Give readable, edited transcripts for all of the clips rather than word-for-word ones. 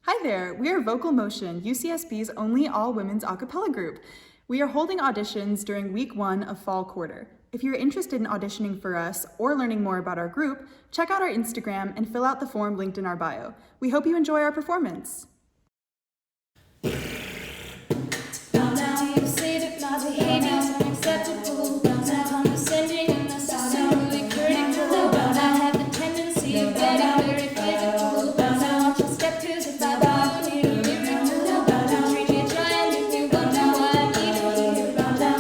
Hi there, we are Vocal Motion, UCSB's only all-women's a cappella group. We are holding auditions during week 1 of fall quarter. If you're interested in auditioning for us or learning more about our group, check out our Instagram and fill out the form linked in our bio. We hope you enjoy our performance. Now you say that my behavior's unacceptable, not condescending and necessarily critical, but I have the tendency of getting very physical. Now watch your step, 'cause if I follow you, treat me dry and make me wonder why I'm even here.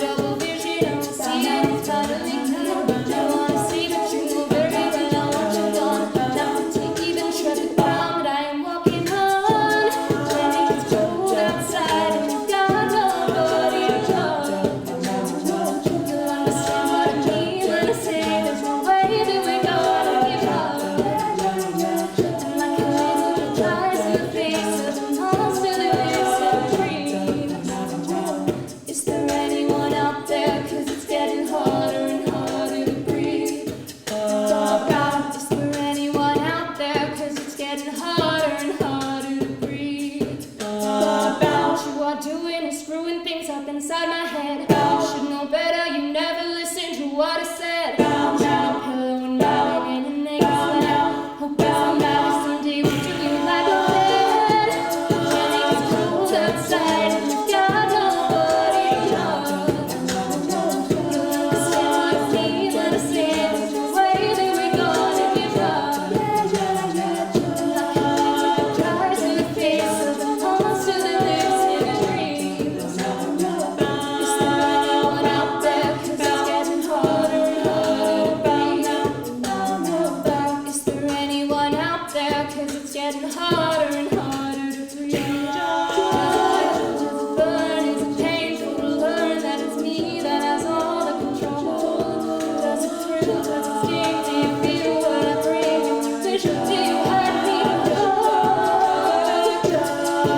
Double vision, I don't see it, it's totally clear. I wanna see that you know very well I want you gone. Not to even tread the ground that I am walking on. When it gets cold outside and you've got nobody to call, you'll understand what I mean when I say there's no way that we're gonna give up. And like a little flies in the face of the monster that lives in a dream. Is there anyone out there? 'Cause it's getting harder and harder to breathe. Is there anyone out there? 'Cause it's getting harder and harder to breathe. What you are doing is screwing things up inside my head. You should know better, you never listen to what I said. I'm trying to pillow and rolling in a naked sweat. Hope somebody someday will do you like a bed. When it gets cold outside and you've got nobody to love, you'll understand what I mean when I say there's no way that we're gonna give up. And like a little flies in the face of the monster that lives in a dream. Is there anyone out there? 'Cause it's getting harder and harder to breathe. Is there anyone out there? 'Cause it's getting harder and harder to breathe. Is it burn? Is it painful to learn that it's me that has all the control? Does it thrill? Does it sting? Do you feel what I bring? Vision, do you hurt me?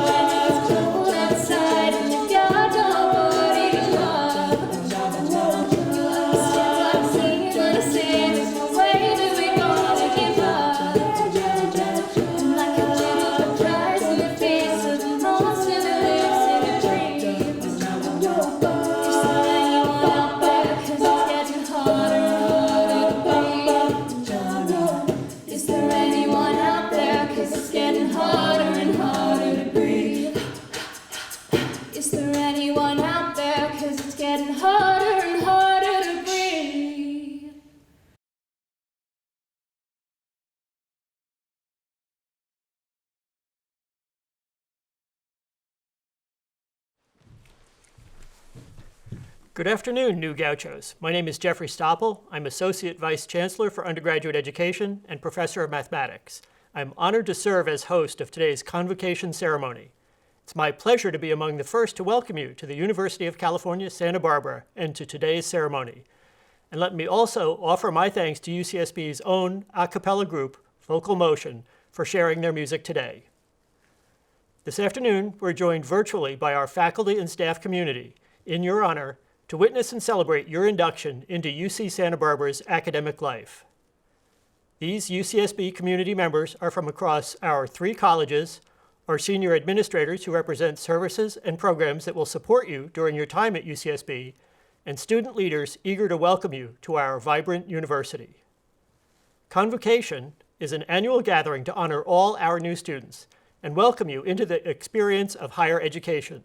When it's cold outside and you've got nobody to love, you'll understand what I'm saying when I say there's no way that we're gonna give up. And like a little flies in the face of the monster that lives in a dream. Is there anyone out there? 'Cause it's getting harder and harder to breathe. Is there anyone out there? 'Cause it's getting harder and harder to breathe. Is there anyone out there? 'Cause it's getting harder and harder to breathe. Good afternoon, new gauchos. My name is Jeffrey Stoppel. I'm Associate Vice Chancellor for Undergraduate Education and Professor of Mathematics. I'm honored to serve as host of today's convocation ceremony. It's my pleasure to be among the first to welcome you to the University of California, Santa Barbara, and to today's ceremony. And let me also offer my thanks to UCSB's own a cappella group, Vocal Motion, for sharing their music today. This afternoon, we're joined virtually by our faculty and staff community in your honor to witness and celebrate your induction into UC Santa Barbara's academic life. These UCSB community members are from across our 3 colleges, our senior administrators who represent services and programs that will support you during your time at UCSB, and student leaders eager to welcome you to our vibrant university. Convocation is an annual gathering to honor all our new students and welcome you into the experience of higher education.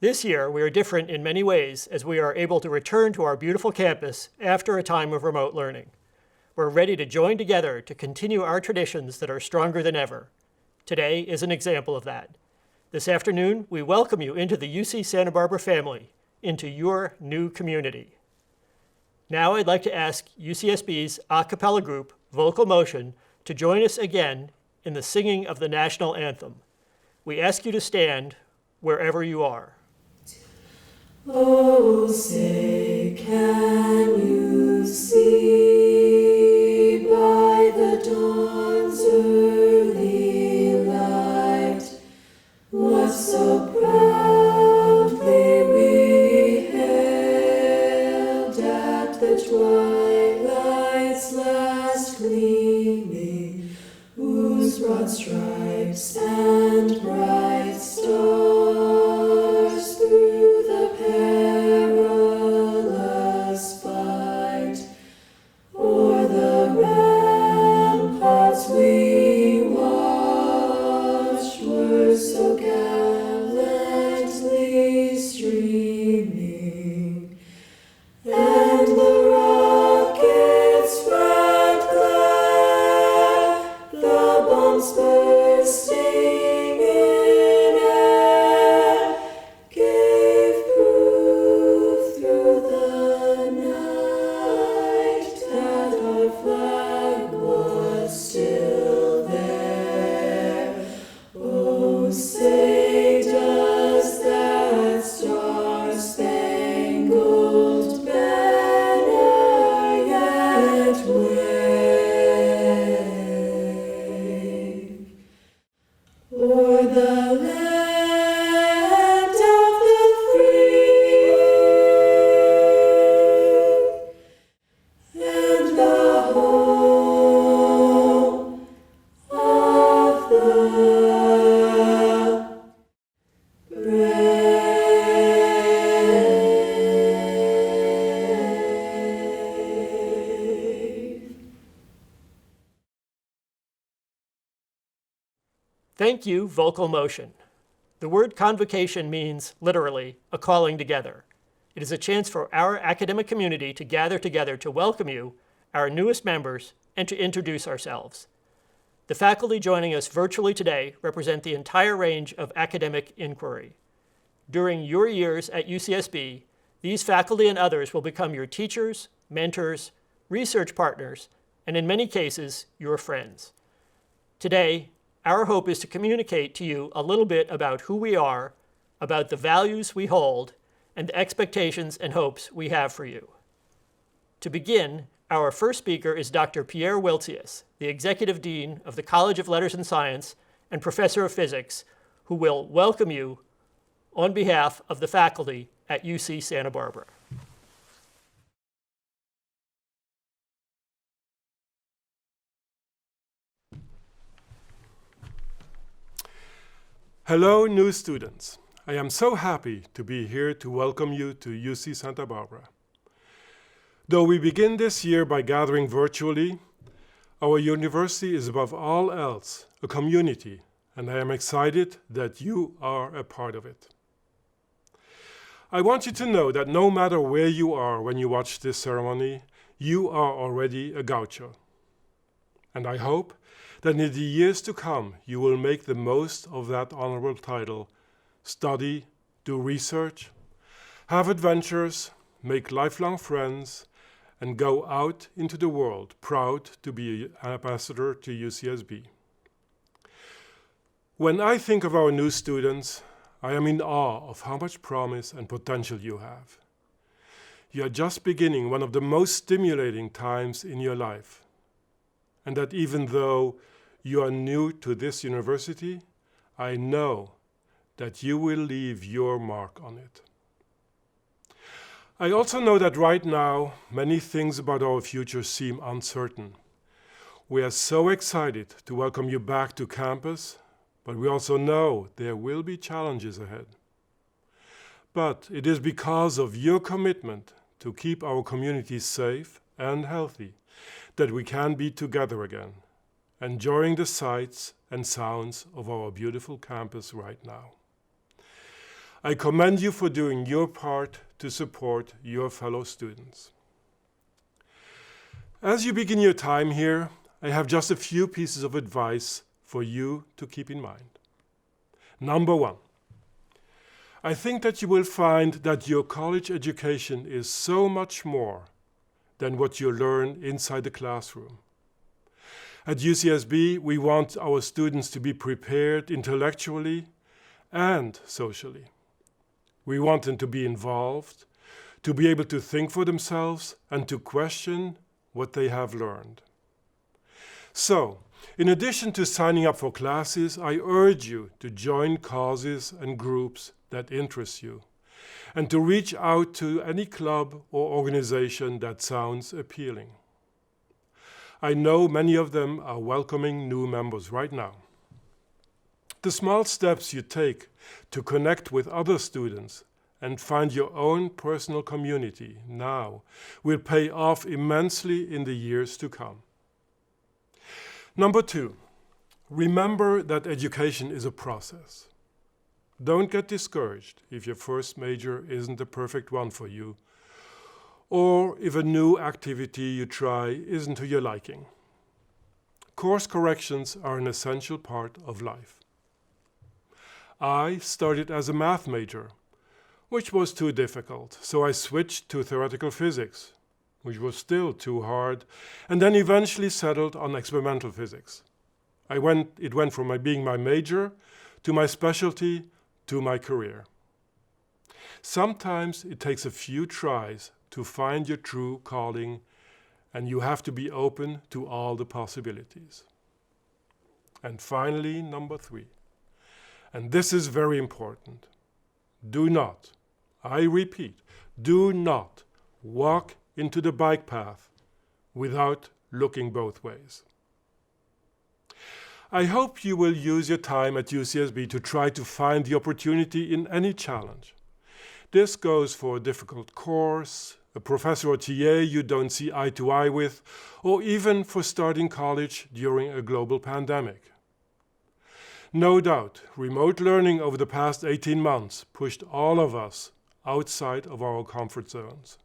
This year, we are different in many ways as we are able to return to our beautiful campus after a time of remote learning. We're ready to join together to continue our traditions that are stronger than ever. Today is an example of that. This afternoon, we welcome you into the UC Santa Barbara family, into your new community. Now I'd like to ask UCSB's a cappella group, Vocal Motion, to join us again in the singing of the national anthem. We ask you to stand wherever you are. Oh, say, can you see by the dawn's early light what so proudly we hailed at the twilight's last gleaming, whose broad stripes and Thank you, Vocal Motion. The word convocation means, literally, a calling together. It is a chance for our academic community to gather together to welcome you, our newest members, and to introduce ourselves. The faculty joining us virtually today represent the entire range of academic inquiry. During your years at UCSB, these faculty and others will become your teachers, mentors, research partners, and in many cases, your friends. Today, our hope is to communicate to you a little bit about who we are, about the values we hold, and the expectations and hopes we have for you. To begin, our first speaker is Dr. Pierre Wiltsius, the Executive Dean of the College of Letters and Science and Professor of Physics, who will welcome you on behalf of the faculty at UC Santa Barbara. Hello, new students. I am so happy to be here to welcome you to UC Santa Barbara. Though we begin this year by gathering virtually, our university is above all else a community, and I am excited that you are a part of it. I want you to know that no matter where you are when you watch this ceremony, you are already a gaucho. And I hope that in the years to come, you will make the most of that honorable title, study, do research, have adventures, make lifelong friends, and go out into the world proud to be an ambassador to UCSB. When I think of our new students, I am in awe of how much promise and potential you have. You are just beginning one of the most stimulating times in your life. And that even though you are new to this university, I know that you will leave your mark on it. I also know that right now, many things about our future seem uncertain. We are so excited to welcome you back to campus, but we also know there will be challenges ahead. But it is because of your commitment to keep our community safe and healthy that we can be together again, enjoying the sights and sounds of our beautiful campus right now. I commend you for doing your part to support your fellow students. As you begin your time here, I have just a few pieces of advice for you to keep in mind. Number one, I think that you will find that your college education is so much more than what you learn inside the classroom. At UCSB, we want our students to be prepared intellectually and socially. We want them to be involved, to be able to think for themselves, and to question what they have learned. So, in addition to signing up for classes, I urge you to join causes and groups that interest you, and to reach out to any club or organization that sounds appealing. I know many of them are welcoming new members right now. The small steps you take to connect with other students and find your own personal community now will pay off immensely in the years to come. Number two, remember that education is a process. Don't get discouraged if your first major isn't the perfect one for you, or if a new activity you try isn't to your liking. Course corrections are an essential part of life. I started as a math major, which was too difficult, so I switched to theoretical physics, which was still too hard, and then eventually settled on experimental physics. It went from being my major to my specialty to my career. Sometimes it takes a few tries to find your true calling, and you have to be open to all the possibilities. And finally, number three, and this is very important. Do not, I repeat, do not walk into the bike path without looking both ways. I hope you will use your time at UCSB to try to find the opportunity in any challenge. This goes for a difficult course, a professor or TA you don't see eye to eye with, or even for starting college during a global pandemic. No doubt, remote learning over the past 18 months pushed all of us outside of our comfort zones.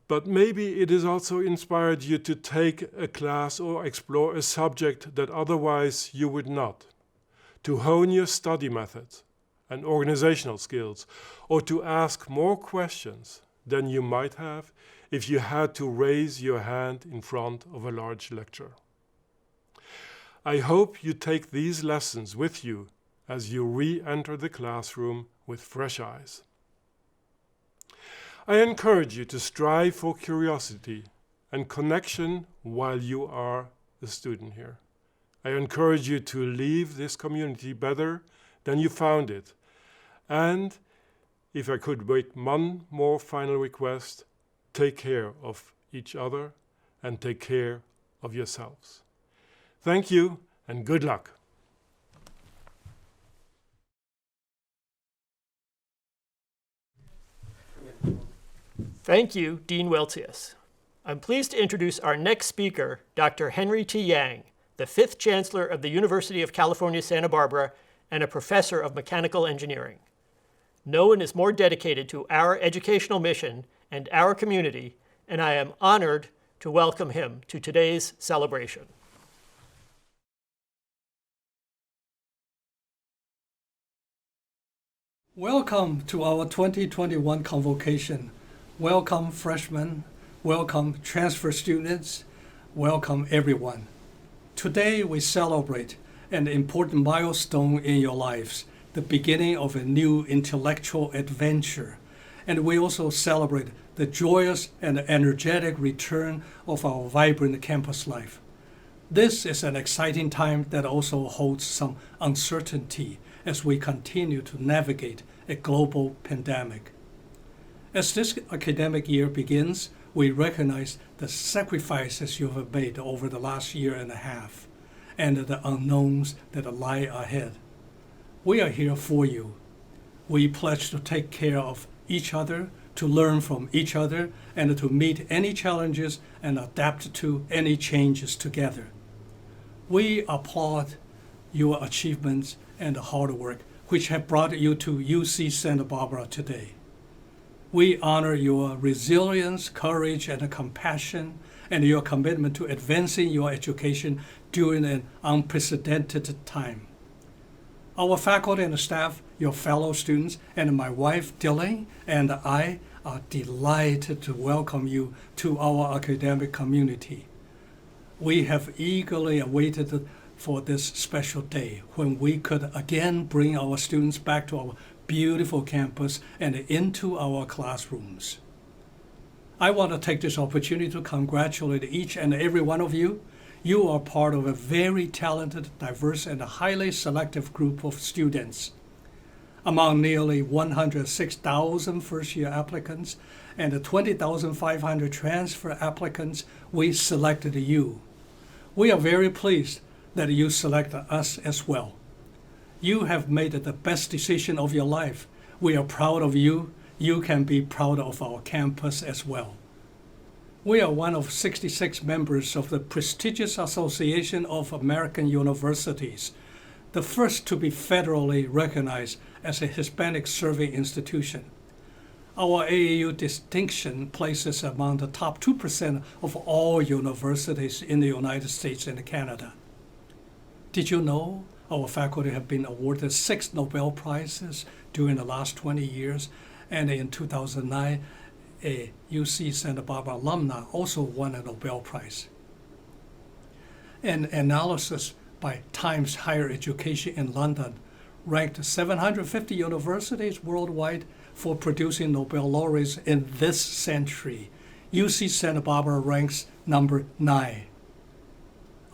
But maybe it has also inspired you to take a class or explore a subject that otherwise you would not, to hone your study methods and organizational skills, or to ask more questions than you might have if you had to raise your hand in front of a large lecture. I hope you take these lessons with you as you re-enter the classroom with fresh eyes. I encourage you to strive for curiosity and connection while you are a student here. I encourage you to leave this community better than you found it. And if I could make one more final request, take care of each other and take care of yourselves. Thank you and good luck. Thank you, Dean Weltius. I'm pleased to introduce our next speaker, Dr. Henry T. Yang, the 5th Chancellor of the University of California, Santa Barbara, and a professor of mechanical engineering. No one is more dedicated to our educational mission and our community, and I am honored to welcome him to today's celebration. Welcome to our 2021 convocation. Welcome freshmen, welcome transfer students, welcome everyone. Today we celebrate an important milestone in your lives, the beginning of a new intellectual adventure. And we also celebrate the joyous and energetic return of our vibrant campus life. This is an exciting time that also holds some uncertainty as we continue to navigate a global pandemic. As this academic year begins, we recognize the sacrifices you have made over the last year and a half and the unknowns that lie ahead. We are here for you. We pledge to take care of each other, to learn from each other, and to meet any challenges and adapt to any changes together. We applaud your achievements and hard work, which have brought you to UC Santa Barbara today. We honor your resilience, courage, and compassion, and your commitment to advancing your education during an unprecedented time. Our faculty and staff, your fellow students, and my wife, Dylan, and I are delighted to welcome you to our academic community. We have eagerly awaited for this special day when we could again bring our students back to our beautiful campus and into our classrooms. I want to take this opportunity to congratulate each and every one of you. You are part of a very talented, diverse, and highly selective group of students. Among nearly 106,000 first-year applicants and 20,500 transfer applicants, we selected you. We are very pleased that you selected us as well. You have made the best decision of your life. We are proud of you. You can be proud of our campus as well. We are one of 66 members of the prestigious Association of American Universities, the first to be federally recognized as a Hispanic serving institution. Our AAU distinction places among the top 2% of all universities in the United States and Canada. Did you know our faculty have been awarded 6 Nobel Prizes during the last 20 years, and in 2009, a UC Santa Barbara alumna also won a Nobel Prize. An analysis by Times Higher Education in London ranked 750 universities worldwide for producing Nobel laureates in this century. UC Santa Barbara ranks number 9.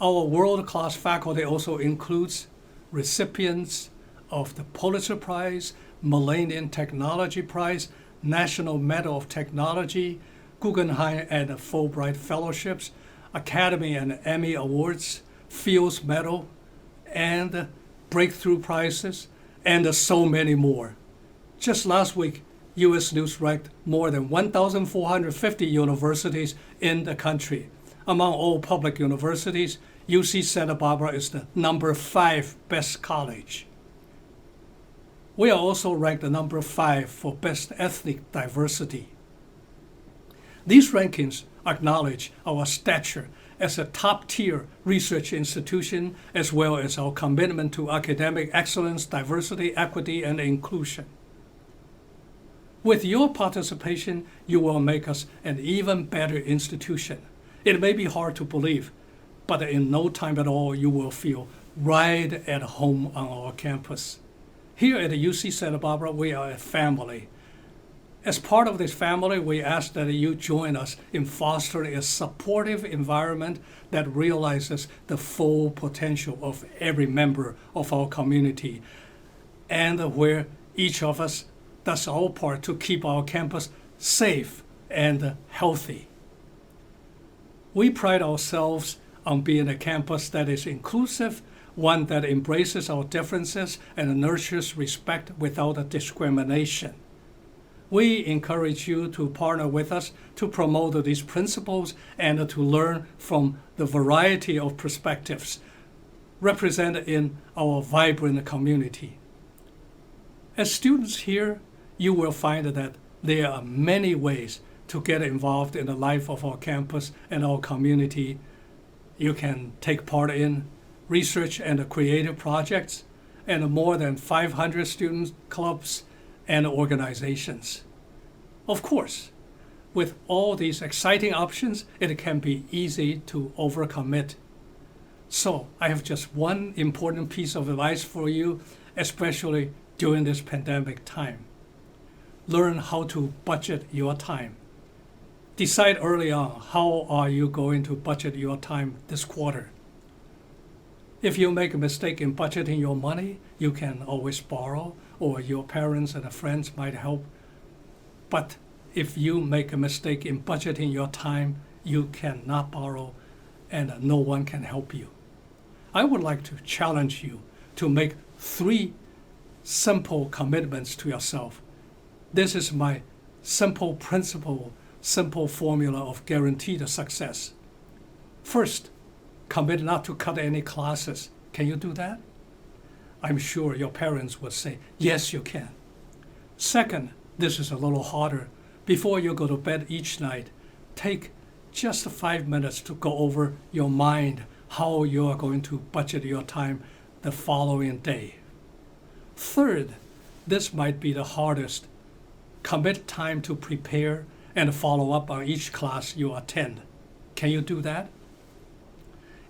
Our world-class faculty also includes recipients of the Pulitzer Prize, Millennium Technology Prize, National Medal of Technology, Guggenheim and Fulbright Fellowships, Academy and Emmy Awards, Fields Medal, and Breakthrough Prizes, and so many more. Just last week, U.S. News ranked more than 1,450 universities in the country. Among all public universities, UC Santa Barbara is the number 5 best college. We are also ranked the number 5 for best ethnic diversity. These rankings acknowledge our stature as a top-tier research institution, as well as our commitment to academic excellence, diversity, equity, and inclusion. With your participation, you will make us an even better institution. It may be hard to believe, but in no time at all, you will feel right at home on our campus. Here at the UC Santa Barbara, we are a family. As part of this family, we ask that you join us in fostering a supportive environment that realizes the full potential of every member of our community, and where each of us does our part to keep our campus safe and healthy. We pride ourselves on being a campus that is inclusive, one that embraces our differences and nurtures respect without discrimination. We encourage you to partner with us to promote these principles and to learn from the variety of perspectives represented in our vibrant community. As students here, you will find that there are many ways to get involved in the life of our campus and our community. You can take part in research and creative projects and more than 500 student clubs and organizations. Of course, with all these exciting options, it can be easy to overcommit. So I have just one important piece of advice for you, especially during this pandemic time. Learn how to budget your time. Decide early on how are you going to budget your time this quarter. If you make a mistake in budgeting your money, you can always borrow, or your parents and friends might help. But if you make a mistake in budgeting your time, you cannot borrow, and no one can help you. I would like to challenge you to make 3 simple commitments to yourself. This is my simple principle, simple formula of guaranteed success. First, commit not to cut any classes. Can you do that? I'm sure your parents would say, yes, you can. Second, this is a little harder. Before you go to bed each night, take just 5 minutes to go over your mind how you are going to budget your time the following day. Third, this might be the hardest. Commit time to prepare and follow up on each class you attend. Can you do that?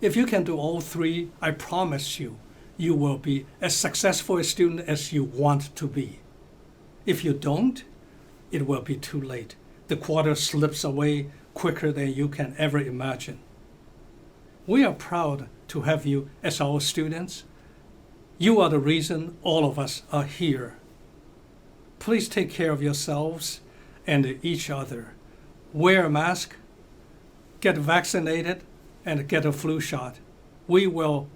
If you can do all 3, I promise you, you will be as successful a student as you want to be. If you don't, it will be too late. The quarter slips away quicker than you can ever imagine. We are proud to have you as our students. You are the reason all of us are here. Please take care of yourselves and each other. Wear a mask, get vaccinated, and get a flu shot. We will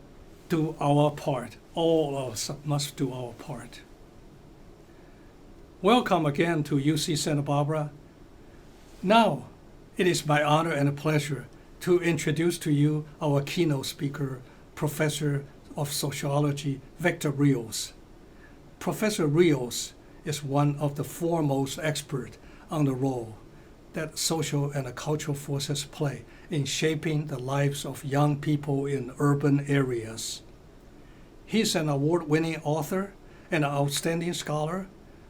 do our part. All of us must do our part. Welcome again to UC Santa Barbara. Now, it is my honor and pleasure to introduce to you our keynote speaker, Professor of Sociology, Victor Rios. Professor Rios is one of the foremost experts on the role that social and cultural forces play in shaping the lives of young people in urban areas. He's an award-winning author and an outstanding scholar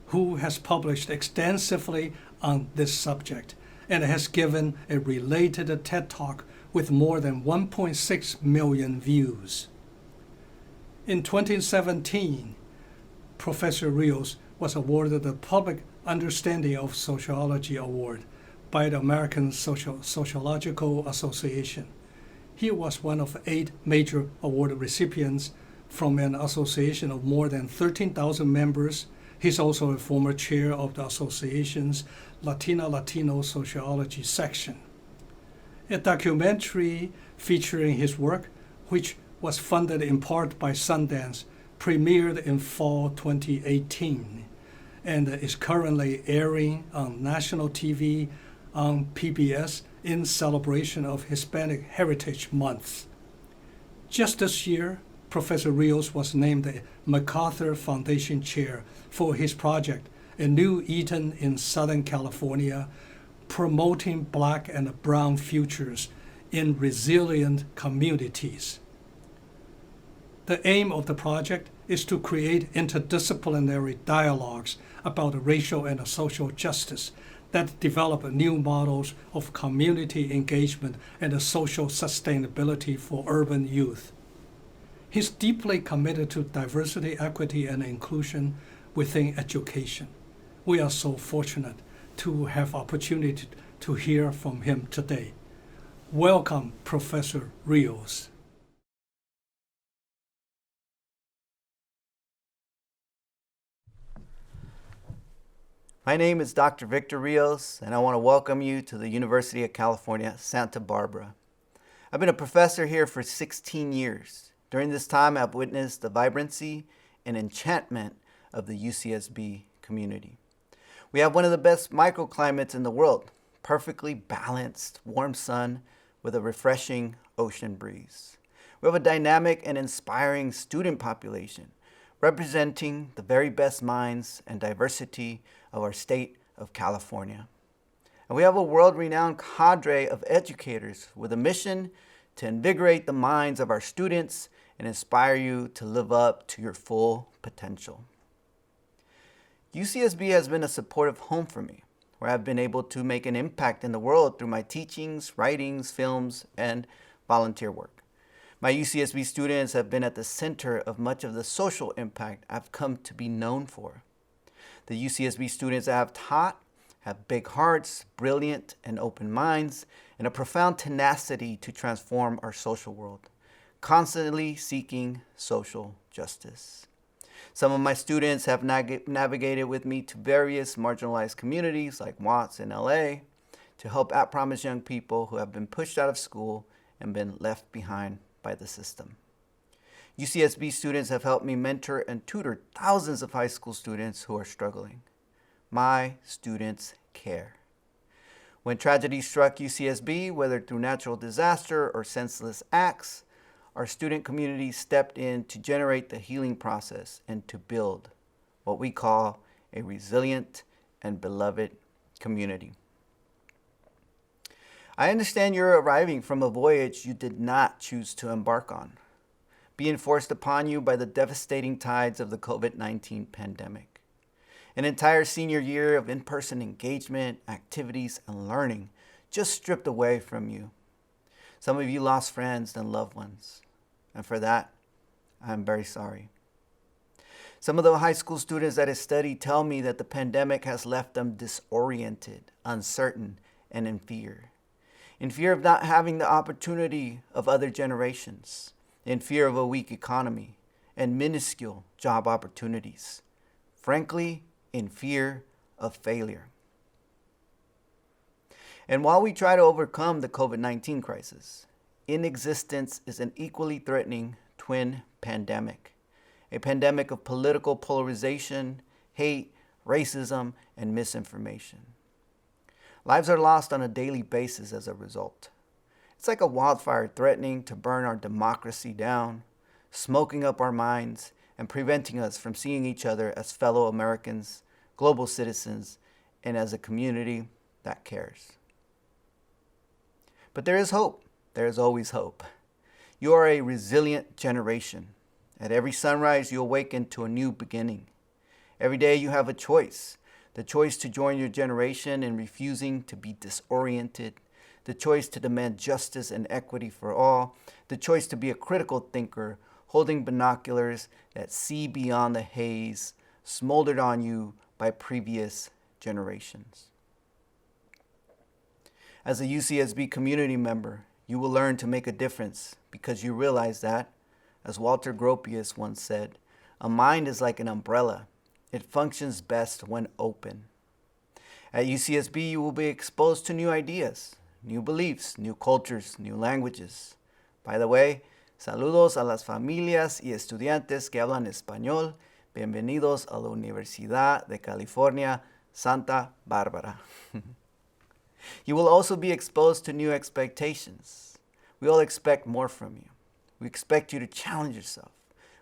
who has published extensively on this subject and has given a related TED Talk with more than 1.6 million views. In 2017, Professor Rios was awarded the Public Understanding of Sociology Award by the American Sociological Association. He was one of 8 major award recipients from an association of more than 13,000 members. He's also a former chair of the association's Latino Sociology section. A documentary featuring his work, which was funded in part by Sundance, premiered in fall 2018 and is currently airing on national TV, on PBS, in celebration of Hispanic Heritage Month. Just this year, Professor Rios was named the MacArthur Foundation Chair for his project, A New Eden in Southern California, promoting Black and Brown futures in resilient communities. The aim of the project is to create interdisciplinary dialogues about racial and social justice that develop new models of community engagement and social sustainability for urban youth. He's deeply committed to diversity, equity, and inclusion within education. We are so fortunate to have opportunity to hear from him today. Welcome, Professor Rios. My name is Dr. Victor Rios, and I want to welcome you to the University of California, Santa Barbara. I've been a professor here for 16 years. During this time, I've witnessed the vibrancy and enchantment of the UCSB community. We have one of the best microclimates in the world, perfectly balanced, warm sun with a refreshing ocean breeze. We have a dynamic and inspiring student population, representing the very best minds and diversity of our state of California. And we have a world-renowned cadre of educators with a mission to invigorate the minds of our students and inspire you to live up to your full potential. UCSB has been a supportive home for me, where I've been able to make an impact in the world through my teachings, writings, films, and volunteer work. My UCSB students have been at the center of much of the social impact I've come to be known for. The UCSB students I have taught have big hearts, brilliant and open minds, and a profound tenacity to transform our social world, constantly seeking social justice. Some of my students have navigated with me to various marginalized communities like Watts in LA to help at-promise young people who have been pushed out of school and been left behind by the system. UCSB students have helped me mentor and tutor thousands of high school students who are struggling. My students care. When tragedy struck UCSB, whether through natural disaster or senseless acts, our student community stepped in to generate the healing process and to build what we call a resilient and beloved community. I understand you're arriving from a voyage you did not choose to embark on, being forced upon you by the devastating tides of the COVID-19 pandemic. An entire senior year of in-person engagement, activities, and learning just stripped away from you. Some of you lost friends and loved ones, and for that, I'm very sorry. Some of the high school students that I study tell me that the pandemic has left them disoriented, uncertain, and in fear of not having the opportunity of other generations, in fear of a weak economy and minuscule job opportunities, frankly, in fear of failure. And while we try to overcome the COVID-19 crisis, in existence is an equally threatening twin pandemic, a pandemic of political polarization, hate, racism, and misinformation. Lives are lost on a daily basis as a result. It's like a wildfire threatening to burn our democracy down, smoking up our minds, and preventing us from seeing each other as fellow Americans, global citizens, and as a community that cares. But there is hope. There is always hope. You are a resilient generation. At every sunrise, you awaken to a new beginning. Every day you have a choice. The choice to join your generation in refusing to be disoriented, the choice to demand justice and equity for all, the choice to be a critical thinker, holding binoculars that see beyond the haze smoldered on you by previous generations. As a UCSB community member, you will learn to make a difference because you realize that, as Walter Gropius once said, a mind is like an umbrella. It functions best when open. At UCSB, you will be exposed to new ideas, new beliefs, new cultures, new languages. By the way, saludos a las familias y estudiantes que hablan español. Bienvenidos a la Universidad de California, Santa Bárbara. You will also be exposed to new expectations. We all expect more from you. We expect you to challenge yourself.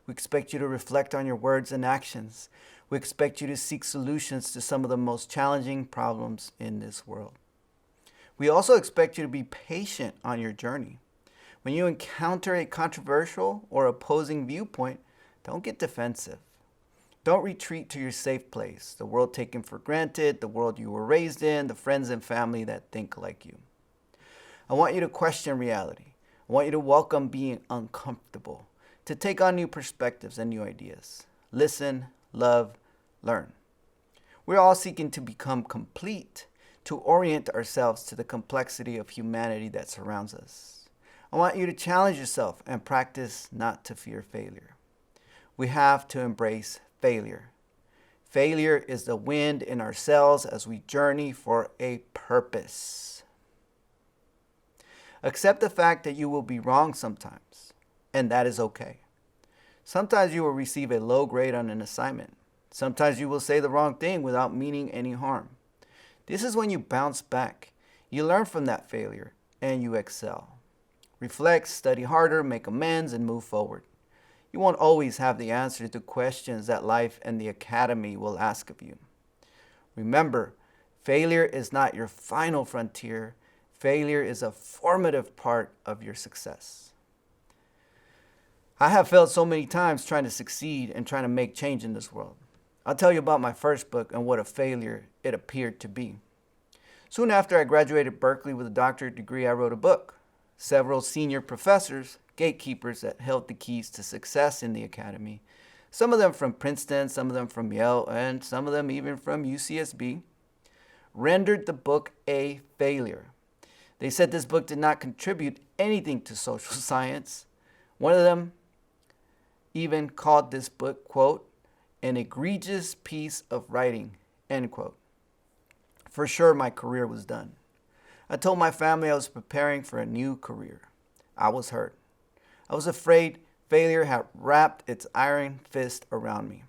We expect you to reflect on your words and actions. We expect you to seek solutions to some of the most challenging problems in this world. We also expect you to be patient on your journey. When you encounter a controversial or opposing viewpoint, don't get defensive. Don't retreat to your safe place, the world taken for granted, the world you were raised in, the friends and family that think like you. I want you to question reality. I want you to welcome being uncomfortable, to take on new perspectives and new ideas. Listen, love, learn. We're all seeking to become complete, to orient ourselves to the complexity of humanity that surrounds us. I want you to challenge yourself and practice not to fear failure. We have to embrace failure. Failure is the wind in our sails as we journey for a purpose. Accept the fact that you will be wrong sometimes, and that is okay. Sometimes you will receive a low grade on an assignment. Sometimes you will say the wrong thing without meaning any harm. This is when you bounce back. You learn from that failure, and you excel. Reflect, study harder, make amends, and move forward. You won't always have the answer to questions that life and the academy will ask of you. Remember, failure is not your final frontier. Failure is a formative part of your success. I have failed so many times trying to succeed and trying to make change in this world. I'll tell you about my first book and what a failure it appeared to be. Soon after I graduated Berkeley with a doctorate degree, I wrote a book. Several senior professors, gatekeepers that held the keys to success in the academy, some of them from Princeton, some of them from Yale, and some of them even from UCSB, rendered the book a failure. They said this book did not contribute anything to social science. One of them even called this book, quote, an egregious piece of writing, end quote. For sure, my career was done. I told my family I was preparing for a new career. I was hurt. I was afraid failure had wrapped its iron fist around me.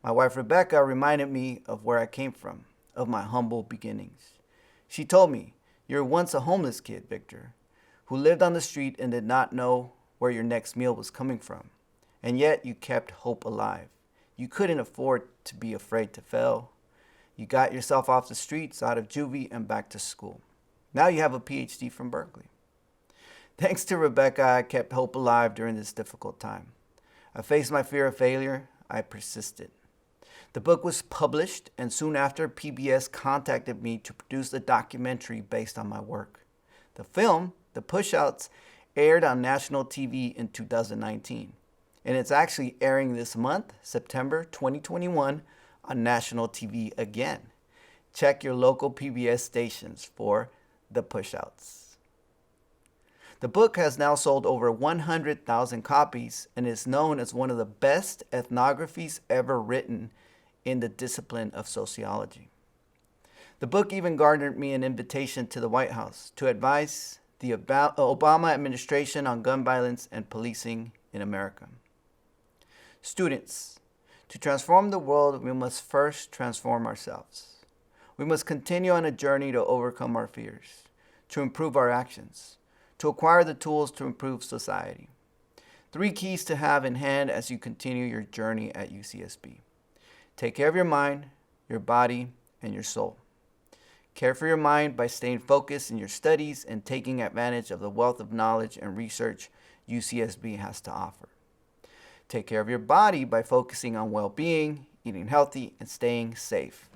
My wife, Rebecca, reminded me of where I came from, of my humble beginnings. She told me, "You were once a homeless kid, Victor, who lived on the street and did not know where your next meal was coming from. And yet you kept hope alive. You couldn't afford to be afraid to fail. You got yourself off the streets, out of juvie, and back to school. Now you have a PhD from Berkeley." Thanks to Rebecca, I kept hope alive during this difficult time. I faced my fear of failure. I persisted. The book was published, and soon after, PBS contacted me to produce a documentary based on my work. The film, The Pushouts, aired on national TV in 2019, and it's actually airing this month, September 2021, on national TV again. Check your local PBS stations for The Pushouts. The book has now sold over 100,000 copies and is known as one of the best ethnographies ever written in the discipline of sociology. The book even garnered me an invitation to the White House to advise the Obama administration on gun violence and policing in America. Students, to transform the world, we must first transform ourselves. We must continue on a journey to overcome our fears, to improve our actions, to acquire the tools to improve society. 3 keys to have in hand as you continue your journey at UCSB. Take care of your mind, your body, and your soul. Care for your mind by staying focused in your studies and taking advantage of the wealth of knowledge and research UCSB has to offer. Take care of your body by focusing on well-being, eating healthy, and staying safe.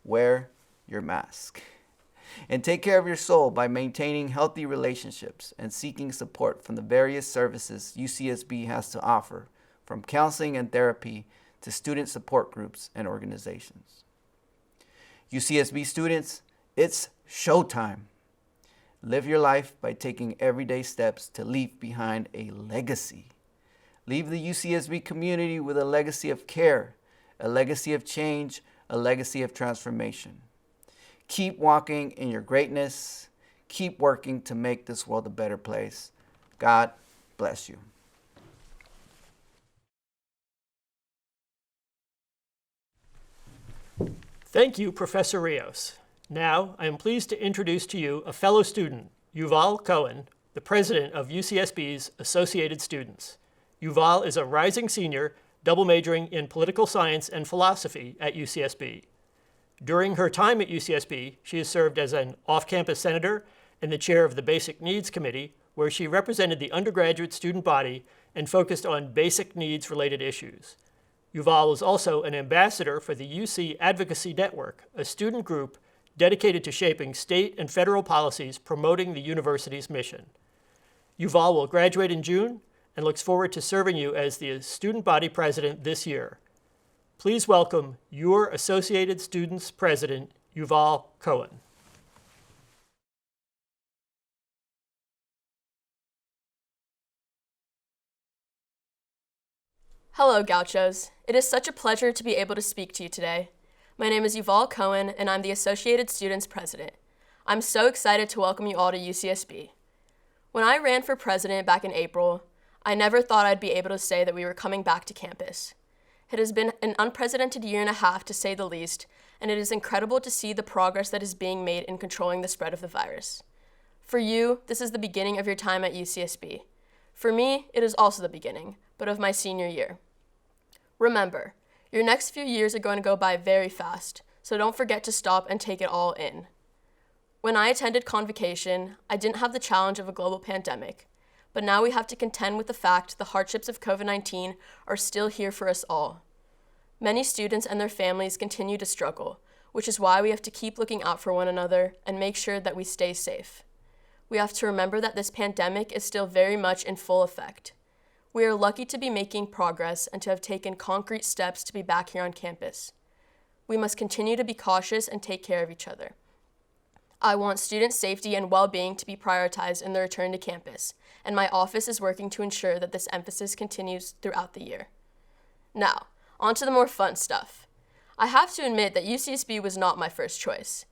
Wear your mask. And take care of your soul by maintaining healthy relationships and seeking support from the various services UCSB has to offer, from counseling and therapy to student support groups and organizations. UCSB students, it's showtime. Live your life by taking everyday steps to leave behind a legacy. Leave the UCSB community with a legacy of care, a legacy of change, a legacy of transformation. Keep walking in your greatness. Keep working to make this world a better place. God bless you. Thank you, Professor Rios. Now, I am pleased to introduce to you a fellow student, Yuval Cohen, the president of UCSB's Associated Students. Yuval is a rising senior, double majoring in political science and philosophy at UCSB. During her time at UCSB, she has served as an off-campus senator and the chair of the Basic Needs Committee, where she represented the undergraduate student body and focused on basic needs-related issues. Yuval is also an ambassador for the UC Advocacy Network, a student group dedicated to shaping state and federal policies promoting the university's mission. Yuval will graduate in June and looks forward to serving you as the student body president this year. Please welcome your Associated Students President, Yuval Cohen. Hello, Gauchos. It is such a pleasure to be able to speak to you today. My name is Yuval Cohen, and I'm the Associated Students President. I'm so excited to welcome you all to UCSB. When I ran for president back in April, I never thought I'd be able to say that we were coming back to campus. It has been an unprecedented year and a half, to say the least, and it is incredible to see the progress that is being made in controlling the spread of the virus. For you, this is the beginning of your time at UCSB. For me, it is also the beginning, but of my senior year. Remember, your next few years are going to go by very fast, so don't forget to stop and take it all in. When I attended convocation, I didn't have the challenge of a global pandemic, but now we have to contend with the fact the hardships of COVID-19 are still here for us all. Many students and their families continue to struggle, which is why we have to keep looking out for one another and make sure that we stay safe. We have to remember that this pandemic is still very much in full effect. We are lucky to be making progress and to have taken concrete steps to be back here on campus. We must continue to be cautious and take care of each other. I want student safety and well-being to be prioritized in the return to campus, and my office is working to ensure that this emphasis continues throughout the year. Now, on to the more fun stuff. I have to admit that UCSB was not my first choice.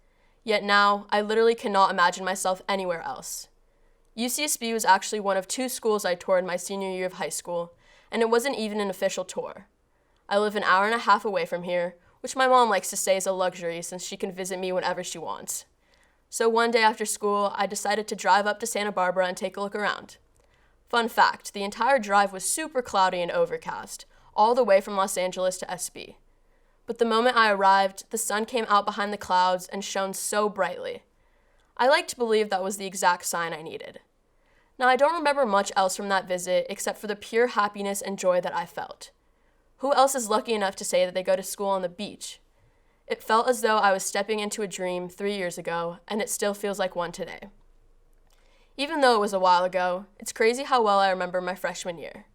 Yet now, I literally cannot imagine myself anywhere else. UCSB was actually one of 2 schools I toured my senior year of high school, and it wasn't even an official tour. I live an hour and a half away from here, which my mom likes to say is a luxury since she can visit me whenever she wants. So one day after school, I decided to drive up to Santa Barbara and take a look around. Fun fact, the entire drive was super cloudy and overcast, all the way from Los Angeles to SB. But the moment I arrived, the sun came out behind the clouds and shone so brightly. I like to believe that was the exact sign I needed. Now, I don't remember much else from that visit except for the pure happiness and joy that I felt. Who else is lucky enough to say that they go to school on the beach? It felt as though I was stepping into a dream 3 years ago, and it still feels like one today. Even though it was a while ago, it's crazy how well I remember my freshman year.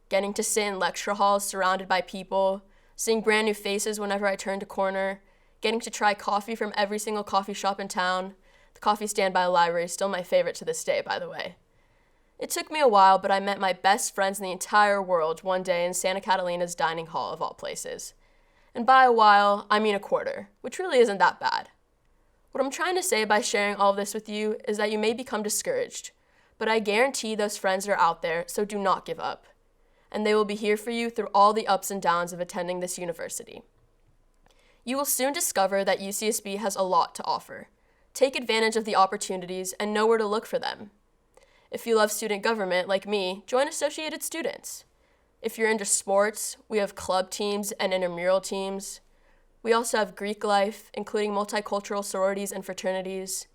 Getting to sit in lecture halls surrounded by people, seeing brand new faces whenever I turned a corner, getting to try coffee from every single coffee shop in town. The coffee stand by the library is still my favorite to this day, by the way. It took me a while, but I met my best friends in the entire world one day in Santa Catalina's dining hall, of all places. And by a while, I mean a quarter, which really isn't that bad. What I'm trying to say by sharing all of this with you is that you may become discouraged, but I guarantee those friends are out there, so do not give up. And they will be here for you through all the ups and downs of attending this university. You will soon discover that UCSB has a lot to offer. Take advantage of the opportunities and know where to look for them. If you love student government, like me, join Associated Students. If you're into sports, we have club teams and intramural teams. We also have Greek life, including multicultural sororities and fraternities.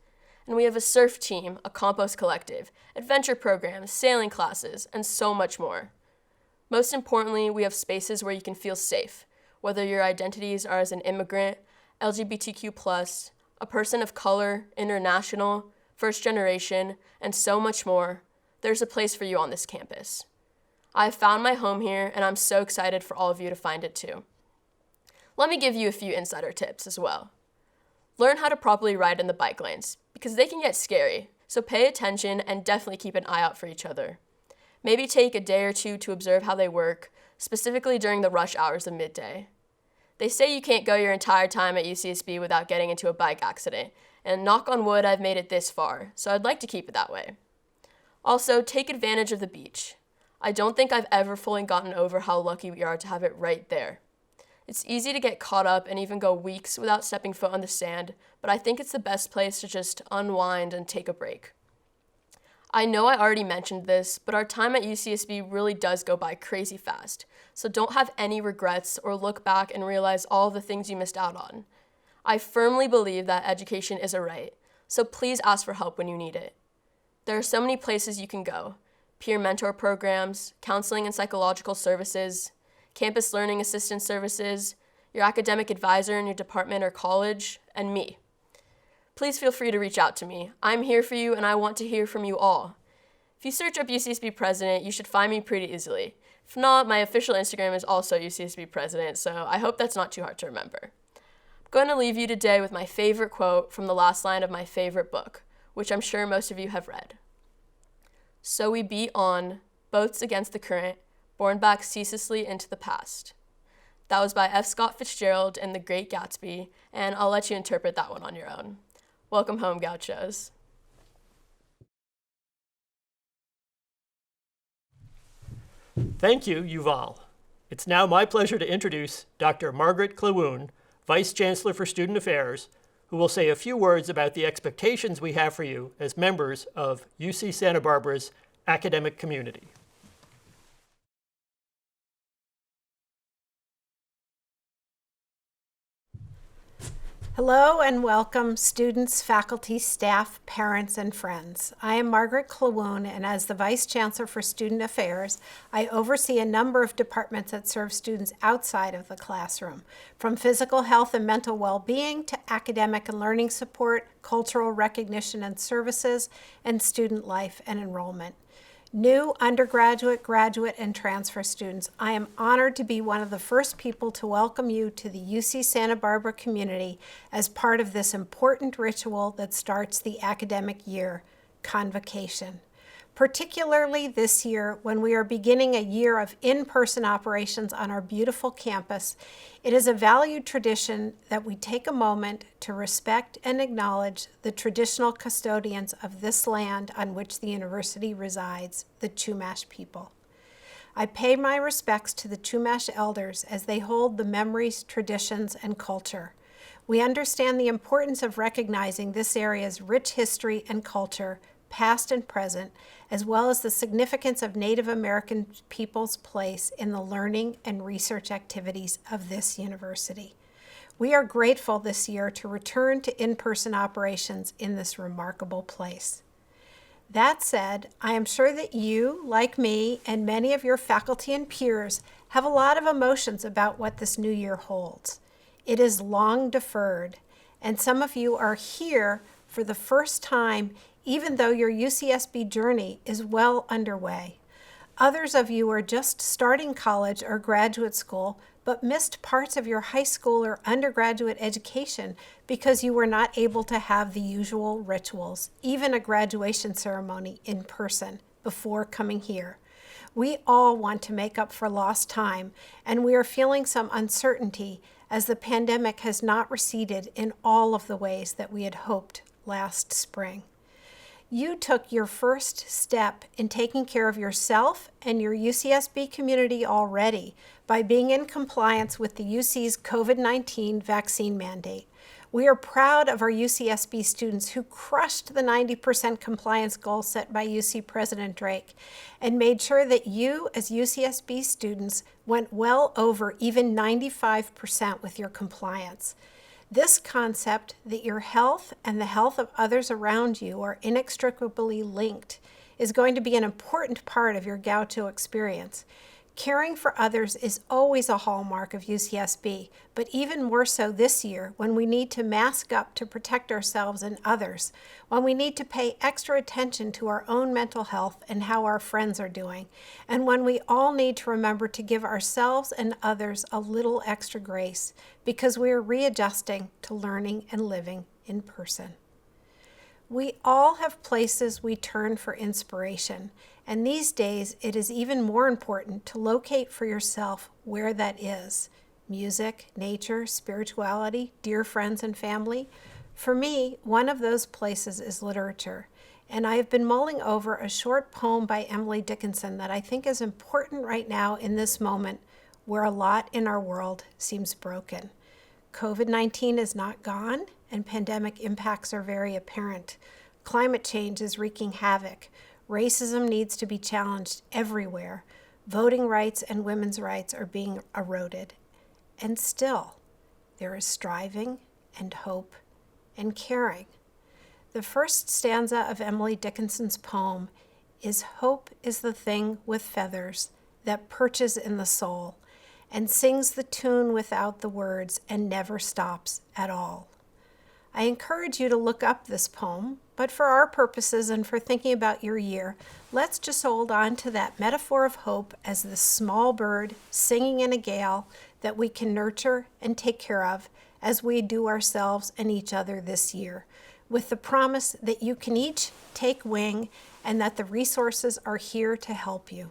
And we have a surf team, a compost collective, adventure programs, sailing classes, and so much more. Most importantly, we have spaces where you can feel safe, whether your identities are as an immigrant, LGBTQ+, a person of color, international, first generation, and so much more. There's a place for you on this campus. I have found my home here, and I'm so excited for all of you to find it too. Let me give you a few insider tips as well. Learn how to properly ride in the bike lanes, because they can get scary, so pay attention and definitely keep an eye out for each other. Maybe take a day or two to observe how they work, specifically during the rush hours of midday. They say you can't go your entire time at UCSB without getting into a bike accident, and knock on wood, I've made it this far, so I'd like to keep it that way. Also, take advantage of the beach. I don't think I've ever fully gotten over how lucky we are to have it right there. It's easy to get caught up and even go weeks without stepping foot on the sand, but I think it's the best place to just unwind and take a break. I know I already mentioned this, but our time at UCSB really does go by crazy fast, so don't have any regrets or look back and realize all the things you missed out on. I firmly believe that education is a right, so please ask for help when you need it. There are so many places you can go: peer mentor programs, counseling and psychological services, campus learning assistance services, your academic advisor in your department or college, and me. Please feel free to reach out to me. I'm here for you and I want to hear from you all. If you search up UCSB President, you should find me pretty easily. If not, my official Instagram is also UCSB President, so I hope that's not too hard to remember. I'm going to leave you today with my favorite quote from the last line of my favorite book, which I'm sure most of you have read. "So we beat on, boats against the current, borne back ceaselessly into the past." That was by F. Scott Fitzgerald in The Great Gatsby, and I'll let you interpret that one on your own. Welcome home, Gauchos. Thank you, Yuval. It's now my pleasure to introduce Dr. Margaret Clawoon, Vice Chancellor for Student Affairs, who will say a few words about the expectations we have for you as members of UC Santa Barbara's academic community. Hello and welcome students, faculty, staff, parents, and friends. I am Margaret Clawoon, and as the Vice Chancellor for Student Affairs, I oversee a number of departments that serve students outside of the classroom, from physical health and mental well-being to academic and learning support, cultural recognition and services, and student life and enrollment. New undergraduate, graduate, and transfer students, I am honored to be one of the first people to welcome you to the UC Santa Barbara community as part of this important ritual that starts the academic year, Convocation. Particularly this year, when we are beginning a year of in-person operations on our beautiful campus, it is a valued tradition that we take a moment to respect and acknowledge the traditional custodians of this land on which the university resides, the Chumash people. I pay my respects to the Chumash elders as they hold the memories, traditions, and culture. We understand the importance of recognizing this area's rich history and culture, past and present, as well as the significance of Native American people's place in the learning and research activities of this university. We are grateful this year to return to in-person operations in this remarkable place. That said, I am sure that you, like me, and many of your faculty and peers have a lot of emotions about what this new year holds. It is long deferred, and some of you are here for the first time even though your UCSB journey is well underway. Others of you are just starting college or graduate school, but missed parts of your high school or undergraduate education because you were not able to have the usual rituals, even a graduation ceremony in person, before coming here. We all want to make up for lost time, and we are feeling some uncertainty as the pandemic has not receded in all of the ways that we had hoped last spring. You took your first step in taking care of yourself and your UCSB community already by being in compliance with the UC's COVID-19 vaccine mandate. We are proud of our UCSB students who crushed the 90% compliance goal set by UC President Drake and made sure that you as UCSB students went well over even 95% with your compliance. This concept that your health and the health of others around you are inextricably linked is going to be an important part of your Gaucho experience. Caring for others is always a hallmark of UCSB, but even more so this year when we need to mask up to protect ourselves and others, when we need to pay extra attention to our own mental health and how our friends are doing, and when we all need to remember to give ourselves and others a little extra grace because we are readjusting to learning and living in person. We all have places we turn for inspiration, and these days it is even more important to locate for yourself where that is. Music, nature, spirituality, dear friends and family. For me, one of those places is literature, and I have been mulling over a short poem by Emily Dickinson that I think is important right now in this moment where a lot in our world seems broken. COVID-19 is not gone, and pandemic impacts are very apparent. Climate change is wreaking havoc. Racism needs to be challenged everywhere. Voting rights and women's rights are being eroded. And still, there is striving and hope and caring. The first stanza of Emily Dickinson's poem is, "Hope is the thing with feathers that perches in the soul and sings the tune without the words and never stops at all." I encourage you to look up this poem, but for our purposes and for thinking about your year, let's just hold on to that metaphor of hope as this small bird singing in a gale that we can nurture and take care of as we do ourselves and each other this year, with the promise that you can each take wing and that the resources are here to help you.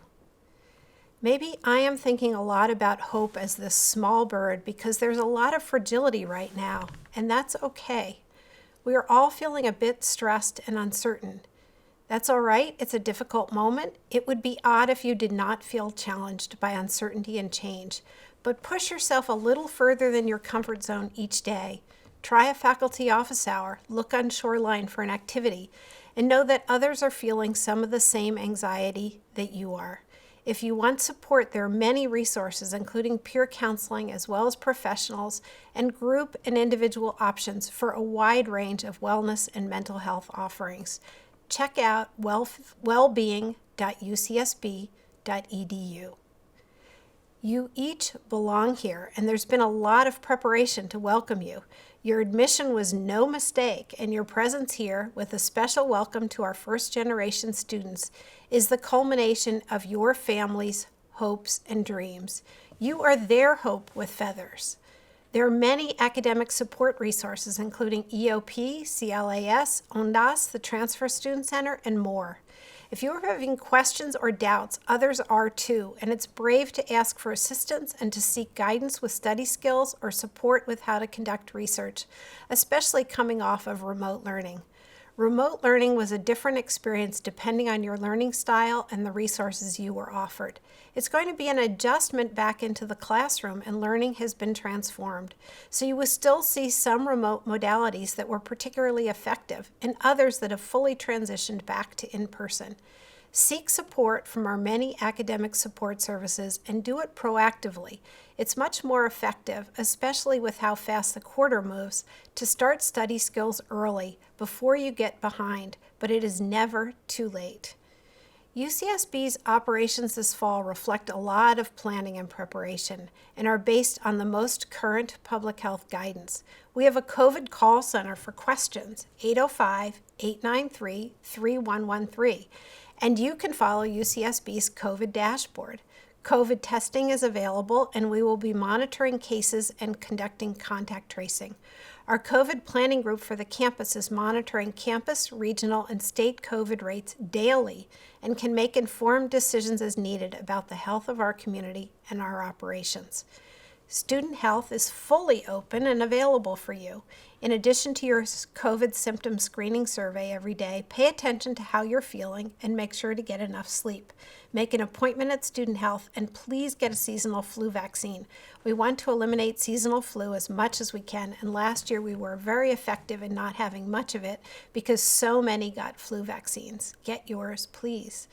Maybe I am thinking a lot about hope as this small bird because there's a lot of fragility right now, and that's okay. We are all feeling a bit stressed and uncertain. That's all right. It's a difficult moment. It would be odd if you did not feel challenged by uncertainty and change, but push yourself a little further than your comfort zone each day. Try a faculty office hour, look on Shoreline for an activity, and know that others are feeling some of the same anxiety that you are. If you want support, there are many resources, including peer counseling, as well as professionals and group and individual options for a wide range of wellness and mental health offerings. Check out wellbeing.ucsb.edu. You each belong here, and there's been a lot of preparation to welcome you. Your admission was no mistake, and your presence here, with a special welcome to our first-generation students, is the culmination of your family's hopes and dreams. You are their hope with feathers. There are many academic support resources, including EOP, CLAS, ONDAS, the Transfer Student Center, and more. If you're having questions or doubts, others are too, and it's brave to ask for assistance and to seek guidance with study skills or support with how to conduct research, especially coming off of remote learning. Remote learning was a different experience depending on your learning style and the resources you were offered. It's going to be an adjustment back into the classroom, and learning has been transformed. So you will still see some remote modalities that were particularly effective and others that have fully transitioned back to in-person. Seek support from our many academic support services and do it proactively. It's much more effective, especially with how fast the quarter moves, to start study skills early before you get behind, but it is never too late. UCSB's operations this fall reflect a lot of planning and preparation and are based on the most current public health guidance. We have a COVID call center for questions, 805-893-3113, and you can follow UCSB's COVID dashboard. COVID testing is available, and we will be monitoring cases and conducting contact tracing. Our COVID planning group for the campus is monitoring campus, regional, and state COVID rates daily and can make informed decisions as needed about the health of our community and our operations. Student health is fully open and available for you. In addition to your COVID symptom screening survey every day, pay attention to how you're feeling and make sure to get enough sleep. Make an appointment at Student Health and please get a seasonal flu vaccine. We want to eliminate seasonal flu as much as we can, and last year we were very effective in not having much of it because so many got flu vaccines. Get yours, please.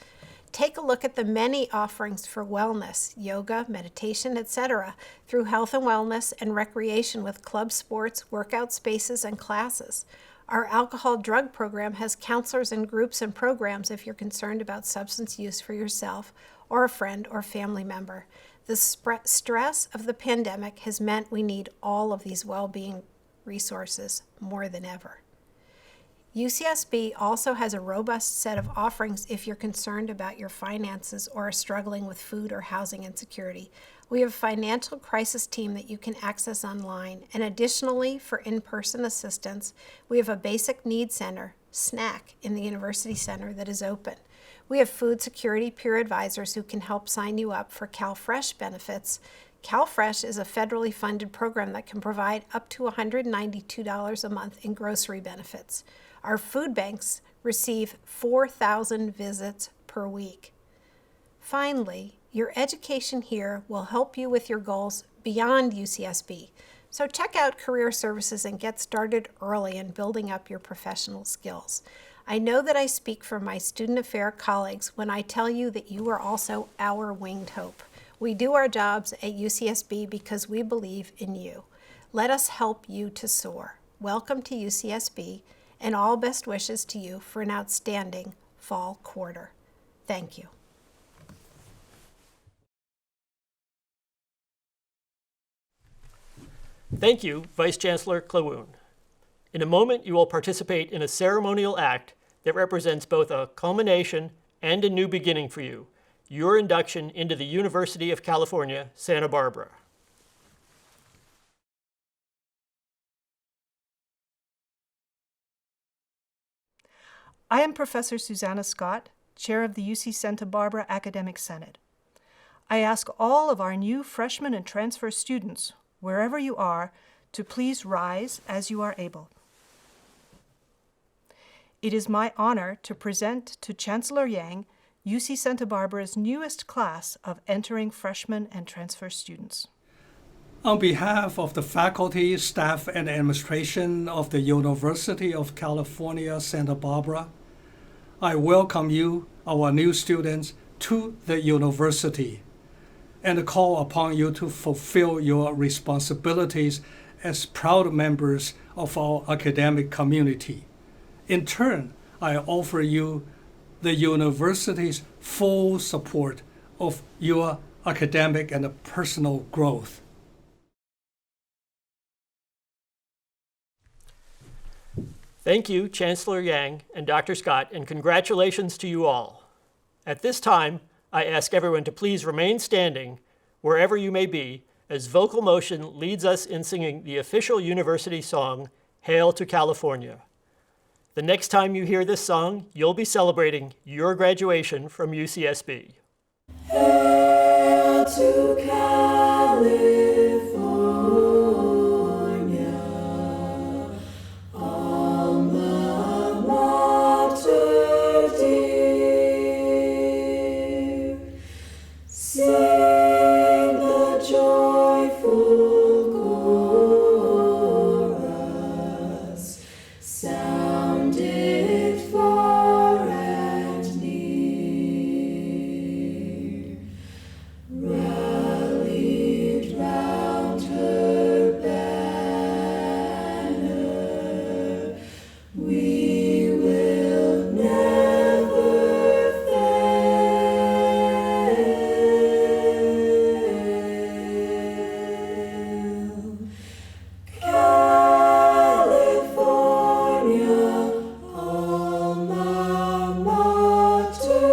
Take a look at the many offerings for wellness, yoga, meditation, etc., through health and wellness and recreation with club sports, workout spaces, and classes. Our alcohol drug program has counselors and groups and programs if you're concerned about substance use for yourself or a friend or family member. The stress of the pandemic has meant we need all of these well-being resources more than ever. UCSB also has a robust set of offerings if you're concerned about your finances or are struggling with food or housing insecurity. We have a financial crisis team that you can access online, and additionally, for in-person assistance, we have a basic needs center, SNAC, in the University Center that is open. We have food security peer advisors who can help sign you up for Calfresh Benefits. Calfresh is a federally funded program that can provide up to $192 a month in grocery benefits. Our food banks receive 4,000 visits per week. Finally, your education here will help you with your goals beyond UCSB. So check out career services and get started early in building up your professional skills. I know that I speak for my student affair colleagues when I tell you that you are also our winged hope. We do our jobs at UCSB because we believe in you. Let us help you to soar. Welcome to UCSB, and all best wishes to you for an outstanding fall quarter. Thank you. Thank you, Vice Chancellor Clawoon. In a moment, you will participate in a ceremonial act that represents both a culmination and a new beginning for you, your induction into the University of California, Santa Barbara. I am Professor Susanna Scott, Chair of the UC Santa Barbara Academic Senate. I ask all of our new freshmen and transfer students, wherever you are, to please rise as you are able. It is my honor to present to Chancellor Yang UC Santa Barbara's newest class of entering freshmen and transfer students. On behalf of the faculty, staff, and administration of the University of California, Santa Barbara, I welcome you, our new students, to the university and call upon you to fulfill your responsibilities as proud members of our academic community. In turn, I offer you the university's full support of your academic and personal growth. Thank you, Chancellor Yang and Dr. Scott, and congratulations to you all. At this time, I ask everyone to please remain standing wherever you may be as Vocal Motion leads us in singing the official university song, Hail to California. The next time you hear this song, you'll be celebrating your graduation from UCSB. Hail to California, alma mater dear. Sing the joyful chorus, sound it far and near. Rallied round her banner, we will never fail. California, alma mater.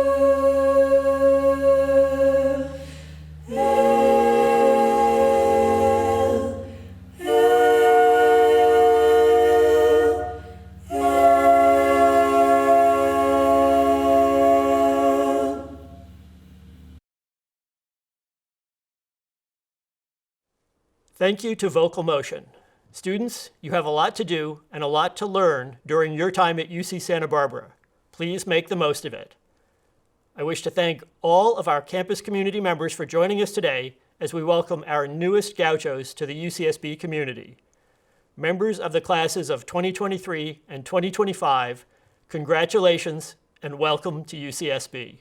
Hail, hail, hail. Thank you to Vocal Motion. Students, you have a lot to do and a lot to learn during your time at UC Santa Barbara. Please make the most of it. I wish to thank all of our campus community members for joining us today as we welcome our newest gauchos to the UCSB community. Members of the classes of 2023 and 2025, congratulations and welcome to UCSB.